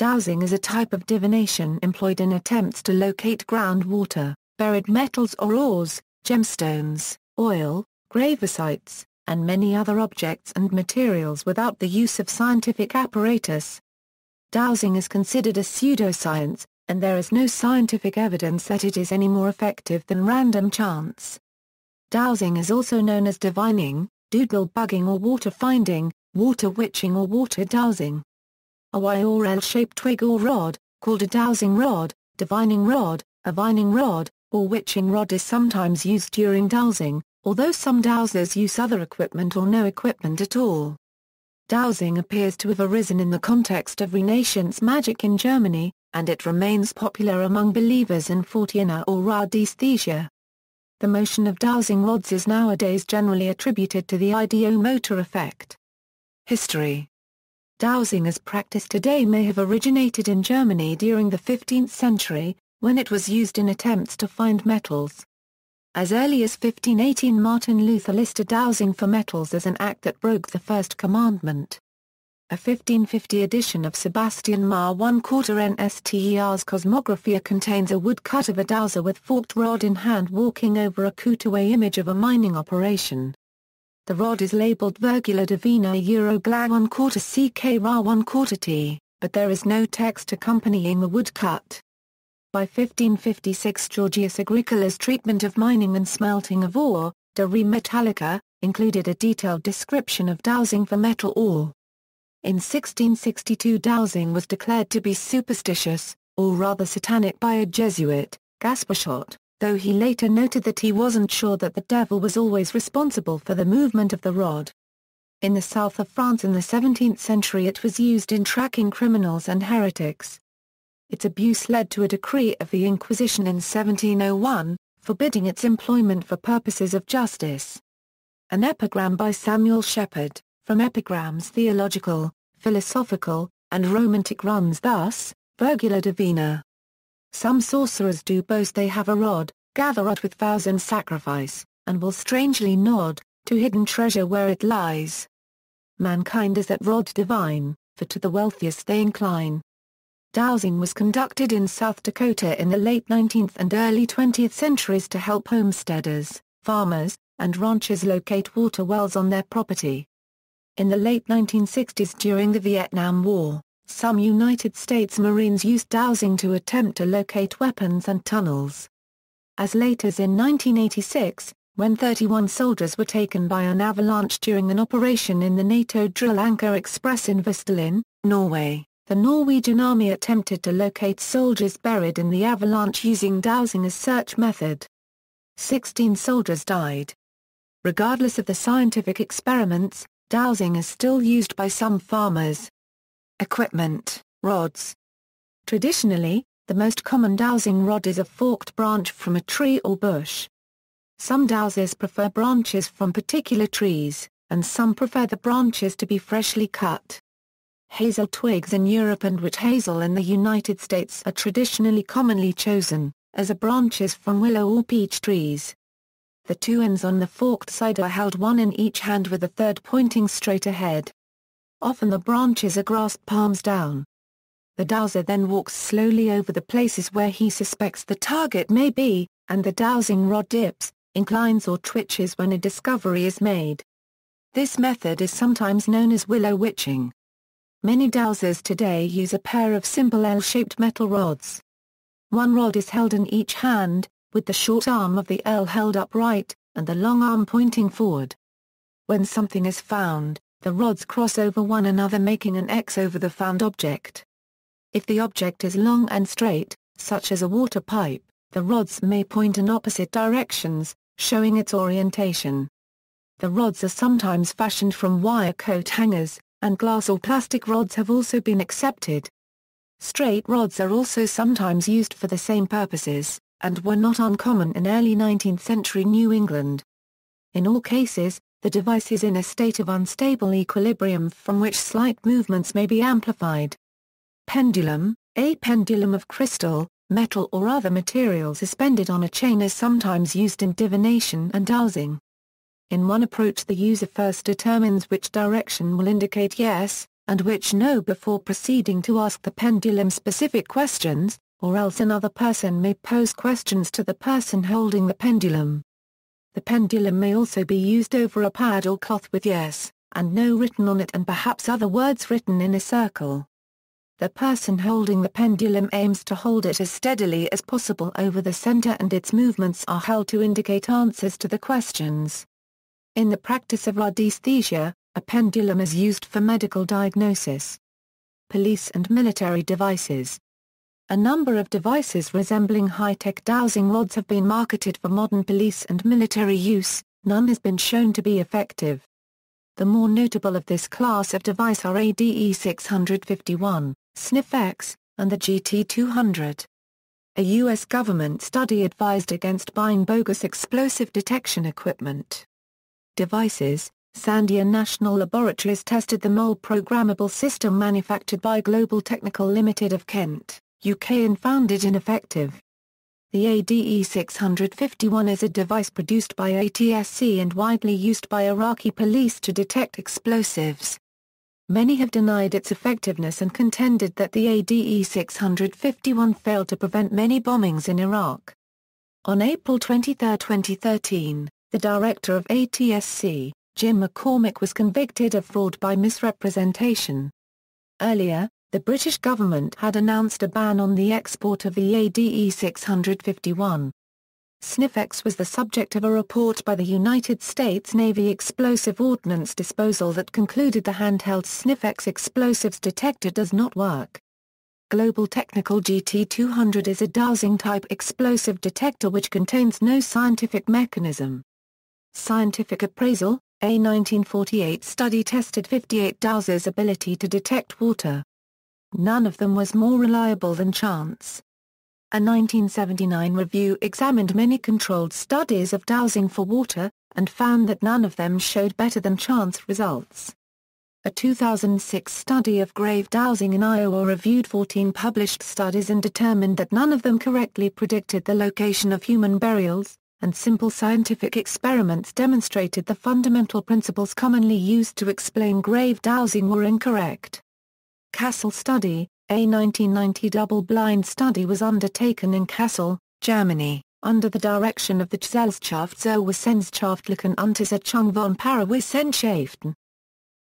Dowsing is a type of divination employed in attempts to locate groundwater, buried metals or ores, gemstones, oil, gravesites, and many other objects and materials without the use of scientific apparatus. Dowsing is considered a pseudoscience, and there is no scientific evidence that it is any more effective than random chance. Dowsing is also known as divining, doodlebugging or water finding, water witching or water dowsing. A Y or L-shaped twig or rod, called a dowsing rod, divining rod, a vining rod, or witching rod is sometimes used during dowsing, although some dowsers use other equipment or no equipment at all. Dowsing appears to have arisen in the context of Renaissance magic in Germany, and it remains popular among believers in Forteana or radiesthesia. The motion of dowsing rods is nowadays generally attributed to the ideomotor effect. History. Dowsing as practiced today may have originated in Germany during the 15th century, when it was used in attempts to find metals. As early as 1518 Martin Luther listed dowsing for metals as an act that broke the first commandment. A 1550 edition of Sebastian Mahr 1/4 NSTER's Cosmographia contains a woodcut of a dowser with forked rod in hand walking over a cutaway image of a mining operation. The rod is labeled Virgula Divina Gla 1/4 CK Ra 1/4 T, but there is no text accompanying the woodcut. By 1556 Georgius Agricola's treatment of mining and smelting of ore, De Re Metallica, included a detailed description of dowsing for metal ore. In 1662 dowsing was declared to be superstitious, or rather satanic by a Jesuit, Gaspershot, though he later noted that he wasn't sure that the devil was always responsible for the movement of the rod. In the south of France in the 17th century it was used in tracking criminals and heretics. Its abuse led to a decree of the Inquisition in 1701, forbidding its employment for purposes of justice. An epigram by Samuel Shepherd, from epigrams theological, philosophical, and romantic runs thus, Virgula Divina. Some sorcerers do boast they have a rod, gather it with vows and sacrifice, and will strangely nod, to hidden treasure where it lies. Mankind is that rod divine, for to the wealthiest they incline. Dowsing was conducted in South Dakota in the late 19th and early 20th centuries to help homesteaders, farmers, and ranchers locate water wells on their property. In the late 1960s during the Vietnam War, some United States Marines used dowsing to attempt to locate weapons and tunnels. As late as in 1986, when 31 soldiers were taken by an avalanche during an operation in the NATO Drill Anchor Express in Vestland, Norway, the Norwegian army attempted to locate soldiers buried in the avalanche using dowsing as search method. 16 soldiers died. Regardless of the scientific experiments, dowsing is still used by some farmers. Equipment, rods. Traditionally, the most common dowsing rod is a forked branch from a tree or bush. Some dowsers prefer branches from particular trees, and some prefer the branches to be freshly cut. Hazel twigs in Europe and witch hazel in the United States are traditionally commonly chosen, as are branches from willow or peach trees. The two ends on the forked side are held one in each hand with the third pointing straight ahead. Often the branches are grasped palms down. The dowser then walks slowly over the places where he suspects the target may be, and the dowsing rod dips, inclines or twitches when a discovery is made. This method is sometimes known as willow witching. Many dowsers today use a pair of simple L-shaped metal rods. One rod is held in each hand, with the short arm of the L held upright, and the long arm pointing forward. When something is found, the rods cross over one another making an X over the found object. If the object is long and straight, such as a water pipe, the rods may point in opposite directions, showing its orientation. The rods are sometimes fashioned from wire coat hangers, and glass or plastic rods have also been accepted. Straight rods are also sometimes used for the same purposes, and were not uncommon in early 19th century New England. In all cases, the device is in a state of unstable equilibrium from which slight movements may be amplified. Pendulum, a pendulum of crystal, metal or other material suspended on a chain is sometimes used in divination and dowsing. In one approach the user first determines which direction will indicate yes, and which know before proceeding to ask the pendulum specific questions, or else another person may pose questions to the person holding the pendulum. The pendulum may also be used over a pad or cloth with yes and no written on it and perhaps other words written in a circle. The person holding the pendulum aims to hold it as steadily as possible over the center and its movements are held to indicate answers to the questions. In the practice of radiesthesia, a pendulum is used for medical diagnosis. Police and military devices. A number of devices resembling high-tech dowsing rods have been marketed for modern police and military use, none has been shown to be effective. The more notable of this class of device are ADE 651, SniffX, and the GT200. A U.S. government study advised against buying bogus explosive detection equipment. Devices. Sandia National Laboratories tested the mole programmable system manufactured by Global Technical Limited of Kent, UK and found it ineffective. The ADE 651 is a device produced by ATSC and widely used by Iraqi police to detect explosives. Many have denied its effectiveness and contended that the ADE 651 failed to prevent many bombings in Iraq. On April 23, 2013, the director of ATSC, Jim McCormick, was convicted of fraud by misrepresentation. Earlier, the British government had announced a ban on the export of the ADE 651. SniffX was the subject of a report by the United States Navy Explosive Ordnance Disposal that concluded the handheld SniffX explosives detector does not work. Global Technical GT200 is a dowsing-type explosive detector which contains no scientific mechanism. Scientific appraisal. A 1948 study tested 58 dowsers' ability to detect water. None of them was more reliable than chance. A 1979 review examined many controlled studies of dowsing for water, and found that none of them showed better than chance results. A 2006 study of grave dowsing in Iowa reviewed 14 published studies and determined that none of them correctly predicted the location of human burials, and simple scientific experiments demonstrated the fundamental principles commonly used to explain grave dowsing were incorrect. Kassel study. A 1990 double-blind study was undertaken in Kassel, Germany, under the direction of the Gesellschaft zur Wissenschaftlichen Untersuchung von Parawissenschaften.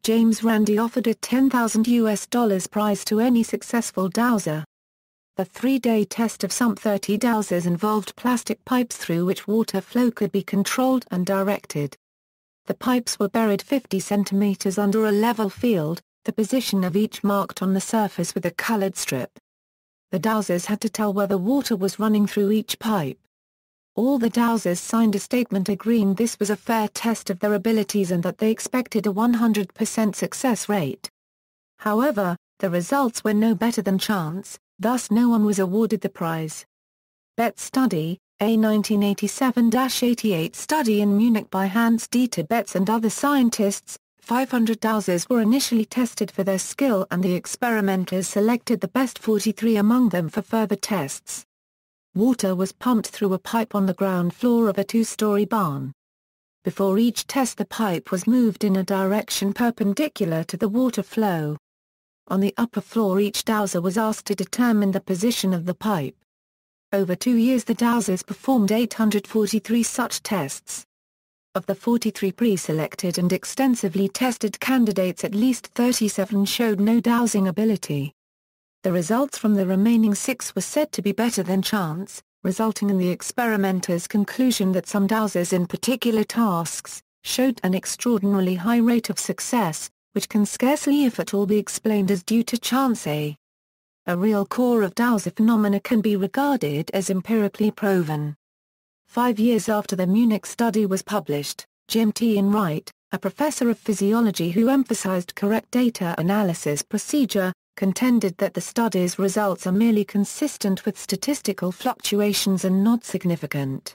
James Randi offered a $10,000 prize to any successful dowser. The three-day test of some 30 dowsers involved plastic pipes through which water flow could be controlled and directed. The pipes were buried 50 centimeters under a level field, the position of each marked on the surface with a colored strip. The dowsers had to tell whether water was running through each pipe. All the dowsers signed a statement agreeing this was a fair test of their abilities and that they expected a 100% success rate. However, the results were no better than chance, thus no one was awarded the prize. Betz study. A 1987-88 study in Munich by Hans-Dieter Betz and other scientists. 500 dowsers were initially tested for their skill and the experimenters selected the best 43 among them for further tests. Water was pumped through a pipe on the ground floor of a two-story barn. Before each test the pipe was moved in a direction perpendicular to the water flow. On the upper floor each dowser was asked to determine the position of the pipe. Over 2 years the dowsers performed 843 such tests. Of the 43 pre-selected and extensively tested candidates at least 37 showed no dowsing ability. The results from the remaining 6 were said to be better than chance, resulting in the experimenters' conclusion that some dowsers in particular tasks showed an extraordinarily high rate of success, which can scarcely if at all be explained as due to chance. A real core of dowser phenomena can be regarded as empirically proven. 5 years after the Munich study was published, Jim T. Enright, a professor of physiology who emphasized correct data analysis procedure, contended that the study's results are merely consistent with statistical fluctuations and not significant.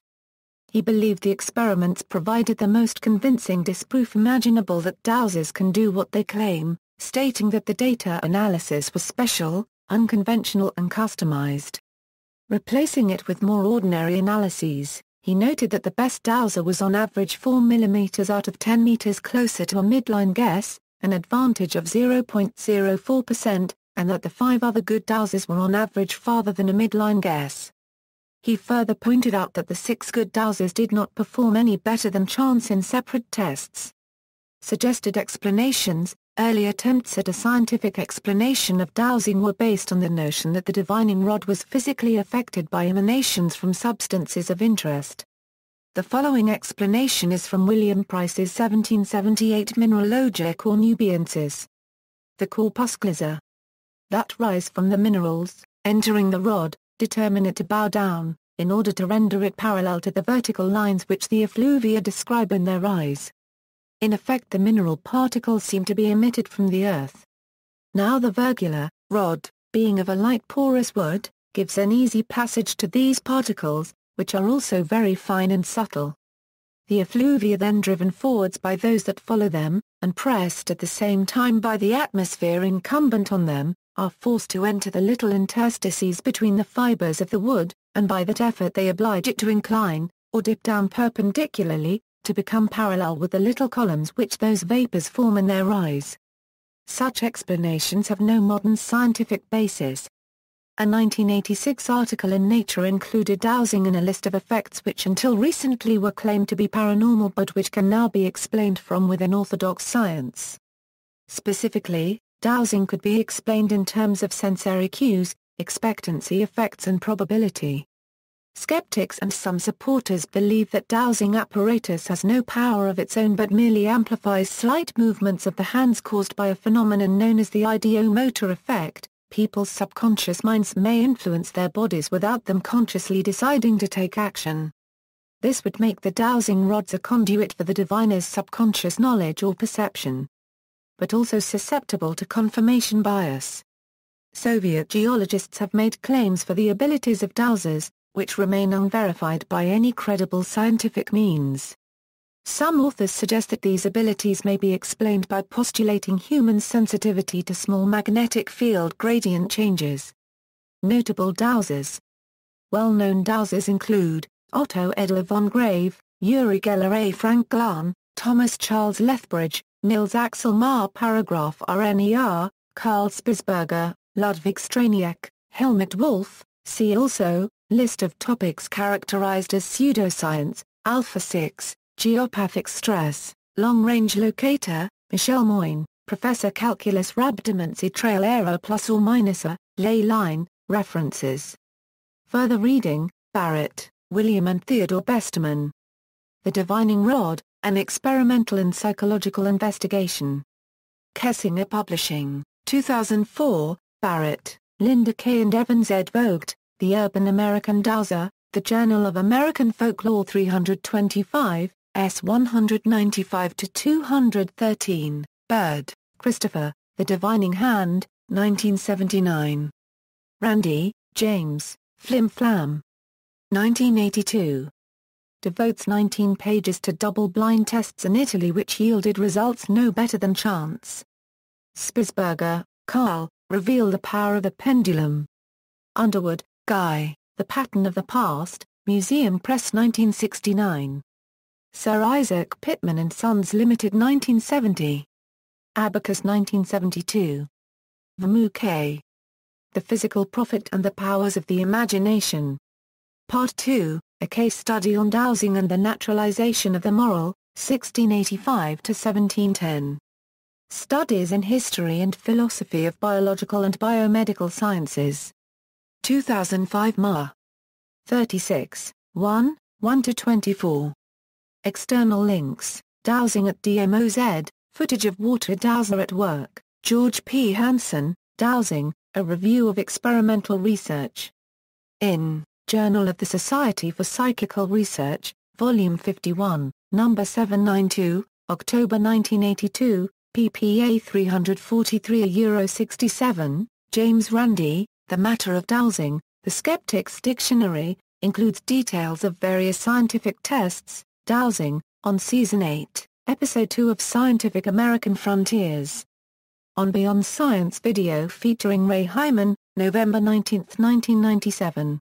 He believed the experiments provided the most convincing disproof imaginable that dowsers can do what they claim, stating that the data analysis was special, unconventional and customized. Replacing it with more ordinary analyses, he noted that the best dowser was on average 4 mm out of 10 meters closer to a midline guess, an advantage of 0.04%, and that the 5 other good dowsers were on average farther than a midline guess. He further pointed out that the 6 good dowsers did not perform any better than chance in separate tests. Suggested explanations. Early attempts at a scientific explanation of dowsing were based on the notion that the divining rod was physically affected by emanations from substances of interest. The following explanation is from William Price's 1778 Mineralogia Cornubiensis. The corpuscles that rise from the minerals, entering the rod, determine it to bow down, in order to render it parallel to the vertical lines which the effluvia describe in their rise. In effect, the mineral particles seem to be emitted from the earth. Now the virgular rod, being of a light porous wood, gives an easy passage to these particles, which are also very fine and subtle. The effluvia then driven forwards by those that follow them, and pressed at the same time by the atmosphere incumbent on them, are forced to enter the little interstices between the fibers of the wood, and by that effort they oblige it to incline, or dip down perpendicularly, to become parallel with the little columns which those vapors form in their rise. Such explanations have no modern scientific basis. A 1986 article in Nature included dowsing in a list of effects which until recently were claimed to be paranormal but which can now be explained from within orthodox science. Specifically, dowsing could be explained in terms of sensory cues, expectancy effects and probability. Skeptics and some supporters believe that dowsing apparatus has no power of its own but merely amplifies slight movements of the hands caused by a phenomenon known as the ideomotor effect. People's subconscious minds may influence their bodies without them consciously deciding to take action. This would make the dowsing rods a conduit for the diviner's subconscious knowledge or perception, but also susceptible to confirmation bias. Soviet geologists have made claims for the abilities of dowsers, which remain unverified by any credible scientific means. Some authors suggest that these abilities may be explained by postulating human sensitivity to small magnetic field gradient changes. Notable dowsers. Well-known dowsers include Otto Edler von Grave, Uri Geller, A. Frank Glan, Thomas Charles Lethbridge, Niels Axel Mahr, Paragraph RNER, Karl Spitsberger, Ludwig Straniak, Helmut Wolff. See also, List of topics characterized as pseudoscience, Alpha 6, Geopathic stress, long-range locator, Michel Moyne, Professor Calculus Rabdomancy Trail Error plus or minus a, ley line, references. Further reading, Barrett, William and Theodore Besterman. The Divining Rod, An Experimental and Psychological Investigation. Kessinger Publishing, 2004, Barrett, Linda K. and Evans Ed Vogt, The Urban American Dowser, The Journal of American Folklore 325, S. 195-213, Bird, Christopher, The Divining Hand, 1979. Randi, James, Flim Flam. 1982. Devotes 19 pages to double-blind tests in Italy which yielded results no better than chance. Spitsberger, Carl, Reveal the Power of the Pendulum. Underwood, Guy, The Pattern of the Past, Museum Press 1969. Sir Isaac Pitman and Sons Limited 1970. Abacus 1972. Vermu K. The Physical Prophet and the Powers of the Imagination. Part 2, A Case Study on Dowsing and the Naturalization of the Moral, 1685-1710. Studies in History and Philosophy of Biological and Biomedical Sciences. 2005 Ma. 36, 1, 1-24. External links, Dowsing at DMOZ, footage of water dowser at work, George P. Hansen, Dowsing, A Review of Experimental Research. In, Journal of the Society for Psychical Research, Volume 51, No. 792, October 1982, ppA 343 €67, James Randi, The Matter of Dowsing, The Skeptic's Dictionary, includes details of various scientific tests, dowsing, on Season 8, Episode 2 of Scientific American Frontiers. On Beyond Science video featuring Ray Hyman, November 19, 1997.